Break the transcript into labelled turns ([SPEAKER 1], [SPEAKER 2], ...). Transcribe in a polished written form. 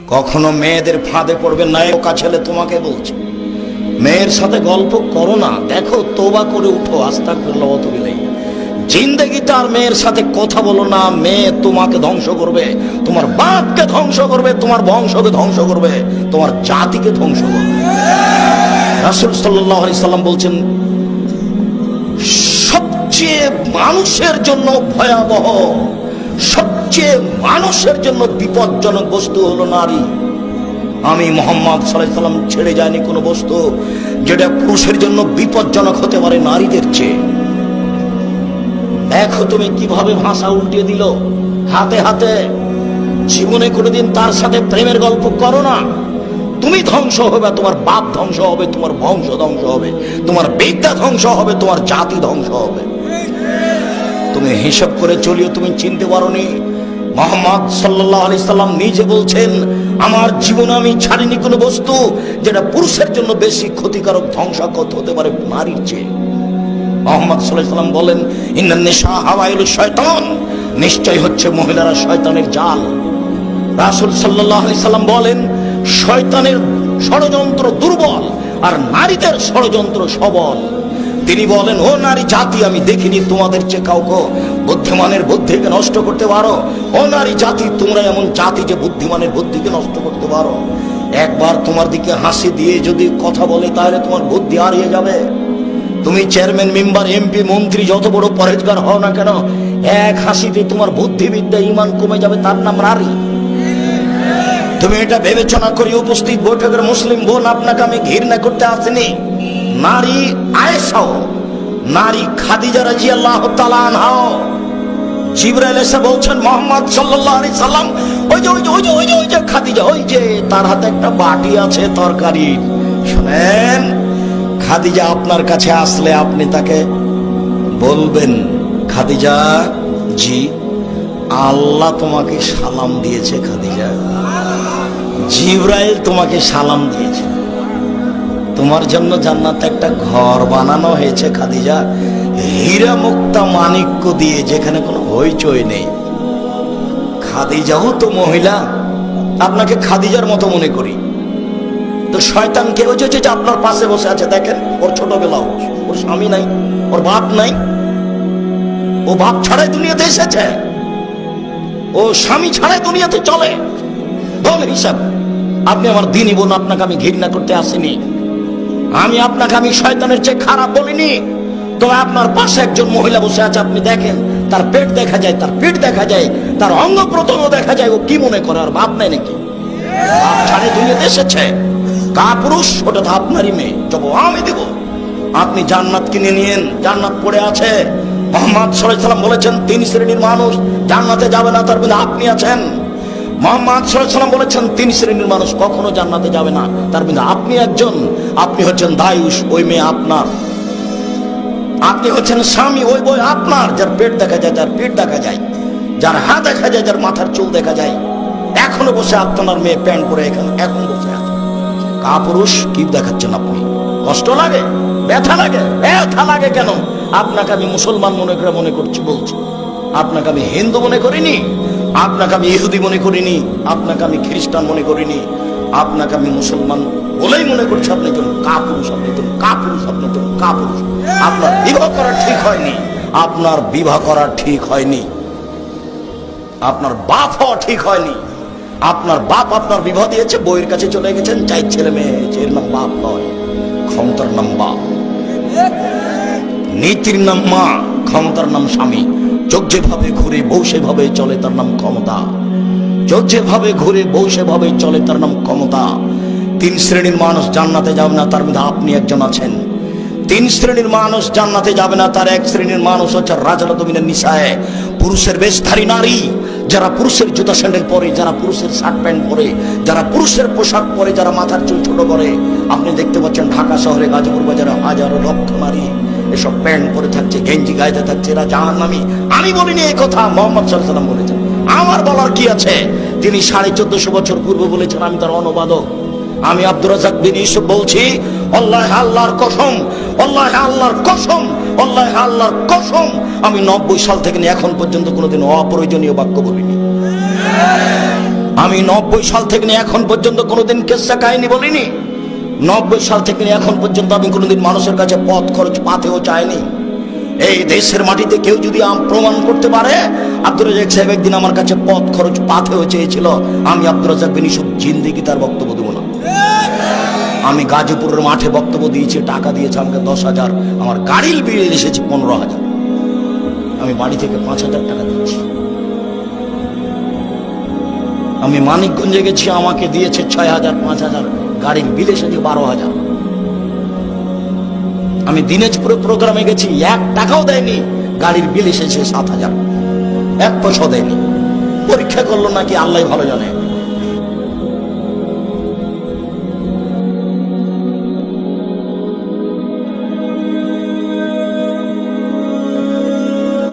[SPEAKER 1] কখনো মেয়েদের ফাঁদে পড়বে না, ওকা ছেলে তোমাকে বলছে। মেয়ের সাথে গল্প করো না, দেখো তওবা করে উঠো, আস্তাগফিরুল্লাহ ওয়া আতুবু ইলাইহি। জিন্দেগিতে আর মেয়ের সাথে কথা বলো না, মেয়ে তোমাকে ধ্বংস করবে, তোমার বাপকে ধ্বংস করবে, তোমার বংশকে ধ্বংস করবে, তোমার জাতিকে ধ্বংস করবে। রাসূল সাল্লাল্লাহু আলাইহি সাল্লাম বলছেন, সবচেয়ে মানুষের জন্য ভয়াবহ, সবচেয়ে মানুষের জন্য বিপজ্জনক বস্তু হলো নারী। আমি মুহাম্মদ সাল্লাল্লাহু আলাইহি সাল্লাম ছেড়ে যায়নি কোনো বস্তু যেটা পুরুষের জন্য বিপজ্জনক হতে পারে নারীদের চেয়ে। দেখো তুমি কিভাবে ভাষা উল্টে দিল হাতে হাতে। জীবনে কোনোদিন তার সাথে প্রেমের গল্প করো না, তুমি ধ্বংস হবে, তোমার বাপ ধ্বংস হবে, তোমার বংশ ধ্বংস হবে, তোমার বিদ্যা ধ্বংস হবে, তোমার জাতি ধ্বংস হবে। তুমি হিসাব করে চলিও, তুমি চিনতে পারোনি। মুহাম্মদ সাল্লাল্লাহু আলাইহি সাল্লাম নিজে বলছেন, আমার জীবনে আমি ছাড়িনি কোনো বস্তু যেটা পুরুষের জন্য বেশি ক্ষতিকারক, ধ্বংসাত্মক হতে পারে নারীর চেয়ে। মুহাম্মদ সাল্লাল্লাহু আলাইহি সাল্লাম বলেন, ইন্নান নিসা হাওয়াইলু শয়তান, নিশ্চয় হচ্ছে মহিলারা শয়তানের জাল। রাসূল সাল্লাল্লাহু আলাইহি সাল্লাম বলেন, শয়তানের ষড়যন্ত্র দুর্বল আর নারীদের ষড়যন্ত্র সবল। তিনি বলেন, ও নারী জাতি, আমি দেখিনি তোমাদের চেয়ে কাউকে বুদ্ধিমানের বুদ্ধিকে নষ্ট করতে পারো। ও নারী জাতি, তোমরা এমন জাতি যে বুদ্ধিমানের বুদ্ধিকে নষ্ট করতে পারো। একবার তোমার দিকে হাসি দিয়ে যদি কথা বলে তাহলে তোমার বুদ্ধি হারিয়ে যাবে। তুমি চেয়ারম্যান, মেম্বার, এমপি, মন্ত্রী, যত বড় পরেজগার হও না কেন, এক হাসিতে তোমার বুদ্ধিবিদ্যা, ঈমান কমে যাবে, তার নাম নারী। তুমি এটা বিবেচনা করি উপস্থিত বৈঠকের মুসলিম বোন, আপনাকে আমি ঘৃণা করতে আসিনি। নারী আয়েশাও, নারী খাদিজা রাদিয়াল্লাহু তাআলা আনহা, জিবরাইল এসে বলছেন, মুহাম্মদ সাল্লাল্লাহু আলাইহি সাল্লাম, ওই যে খাদিজা, ওই যে তার হাতে একটা বাটি আছে তরকারি। শুনেন, খাদিজা আপনার কাছে আসলে আপনি তাকে বলবেন, খাদিজা জি, আল্লাহ তোমাকে সালাম দিয়েছে খাদিজা, জিবরাইল তোমাকে সালাম দিয়েছে, তোমার জন্য জান্নাতে একটা ঘর বানানো হয়েছে খাদিজা, হীরা মুক্তা মাণিক্য দিয়ে, যেখানে কোনো হইচই নেই। খাদিজাও তো মহিলা, আপনাকে খাদিজার মতো মনে করি। তো শয়তান কে? ওই যে আপনার পাশে বসে আছে, দেখেন, ওর ছোটবেলাও, ওর স্বামী নাই, ওর বাপ নাই, ও বাপ ছাড়াই দুনিয়াতে এসেছে, ও স্বামী ছাড়াই দুনিয়াতে চলে। বল হিসাব। আপনি আমার দিনই বোন, আপনাকে আমি ঘৃণা করতে আসিনি, আমি আপনাকে আমি শয়তানের চেয়ে খারাপ বলিনি। তবে আপনার পাশে একজন মহিলা বসে আছে, আপনি দেখেন, তার পেট দেখা যায়, তার পিঠ দেখা যায়, তার অঙ্গ প্রত্যঙ্গ দেখা যায়, ও কি মনে করে আর বাপ নাই নাকি? বাপ ছাড়াই দুনিয়াতে এসেছে, কাপুরুষ, ওটা তো আপনারই মেয়ে, জবাব আমি দেব। আপনি জান্নাত কিনে নিয়েন, জান্নাত পড়ে আছে। মুহাম্মদ সাল্লাল্লাহু আলাইহি সাল্লাম বলেছেন, তিন শ্রেণীর মানুষ জান্নাতে যাবে না, তার মধ্যে আপনি আছেন। মুহাম্মদ সাল্লাল্লাহু আলাইহি সাল্লাম বলেছেন, তিন শ্রেণীর মানুষ কখনো জান্নাতে যাবে না, তার মধ্যে আপনি একজন। আপনি হচ্ছেন দায়ুষ, ওই মেয়ে আপনার। আপনি হচ্ছেন স্বামী, ওই বই আপনার, যার পেট দেখা যায়, যার পিঠ দেখা যায়, যার হাত দেখা যায়, যার মাথার চুল দেখা যায়। এখনো বসে আপনার মেয়ে প্যান্ট পরে এখানে এখন বসে আছে। কাপুরুষ কি দেখাচ্ছেন আপনি? কষ্ট লাগে, ব্যথা লাগে? ব্যথা লাগে কেন? আপনাকে আমি মুসলমান মনে করছি, বলছি। আপনাকে আমি হিন্দু মনে করিনি, আপনাকে আমি ইহুদি মনে করিনি, আপনাকে আমি খ্রিস্টান মনে করিনি, আপনাকে আমি মুসলমান বলেই মনে করছি। আপনি একজন কাপুরুষ, আপনি একজন কাপুরুষ, আপনি একজন কাপুরুষ। আপনার বিবাহ করা ঠিক হয়নি, আপনার বিবাহ করা ঠিক হয়নি, আপনার বাপ হওয়া ঠিক হয়নি। আপনার বাপ আপনার বিবাহ দিয়েছে, বইয়ের কাছে চলে গেছেন, চাই ছেলে মেয়ে হয়েছে, এর নাম বাপ নয়, ক্ষমতার নাম বাপ, নীতির নাম মা, ক্ষমতার নাম স্বামী। চোখ যেভাবে ঘুরে বউ সেভাবে চলে, তার নাম ক্ষমতা। চোখ যেভাবে ঘুরে বউ সেভাবে চলে, তার নাম ক্ষমতা। তিন শ্রেণীর মানুষ জান্নাতে যাবে না, তার মধ্যে আপনি একজন আছেন। তিন শ্রেণীর মানুষ জান্নাতে যাবে না, তার এক শ্রেণীর মানুষ হচ্ছে রাজরাত মিনান নিসায়ে, পুরুষের বেশধারী নারী, যারা পুরুষের জুতা স্যান্ডেল পরে, যারা পুরুষের শার্ট প্যান্ট পরে, যারা পুরুষের পোশাক পরে, যারা মাথার চুল ছোট করে। আপনি দেখতে পাচ্ছেন ঢাকা শহরে, গাজীপুর বাজারে হাজারো লক্ষ নারী এসব প্যান্ট পরে থাকছে, গেঞ্জি গাইতে থাকছে, এরা জাহান্নামী। আমি বলিনি এই কথা, মুহাম্মদ সাল্লাল্লাহু আলাইহি সাল্লাম বলেছেন। আমার বলার কি আছে? তিনি 1450 বছর পূর্বে বলেছেন, আমি তার অনুবাদক। আমি আব্দুর রাজ্জাক বিন ইউসুফ বলছি, আল্লাহ আল্লাহর কসম, আল্লাহ আল্লাহর কসম, আল্লাহ আল্লাহর কসম, আমি 90 সাল থেকে এখন পর্যন্ত কোনোদিন অপ্রয়োজনীয় বাক্য বলিনি। আমি 90 সাল থেকে নিয়ে এখন পর্যন্ত কোনোদিন কেসা কাহিনী বলিনি। 90 সাল থেকে নিয়ে এখন পর্যন্ত আমি কোনোদিন মানুষের কাছে পথ খরচ পাতেও চাইনি। এই দেশের মাটিতে কেউ যদি প্রমাণ করতে পারে, আব্দুর রাজ্জাক সাহেব একদিন আমার কাছে পথ খরচ পাতেও চেয়েছিল, আমি আব্দুর রাজ্জাক বিন ইউসুফ জিন্দেগি তার বক্তব্য দেব না। আমি গাজীপুরের মাঠে বক্তব্য দিয়েছি, টাকা দিয়েছে আমাকে 10,000, আমার গাড়ির বিল এসেছে 15,000, আমি বাড়ি থেকে 5,000 টাকা দিয়েছি। আমি মানিকগঞ্জে গেছি, আমাকে দিয়েছে 6,000, 5,000, গাড়ির বিল এসেছে 12,000। আমি দিনাজপুরে প্রোগ্রামে গেছি, 1 টাকাও দেয়নি, গাড়ির বিল এসেছে 7,000, 1 পয়সা দেয়নি। পরীক্ষা করলো নাকি আল্লাহ ভালো জানে।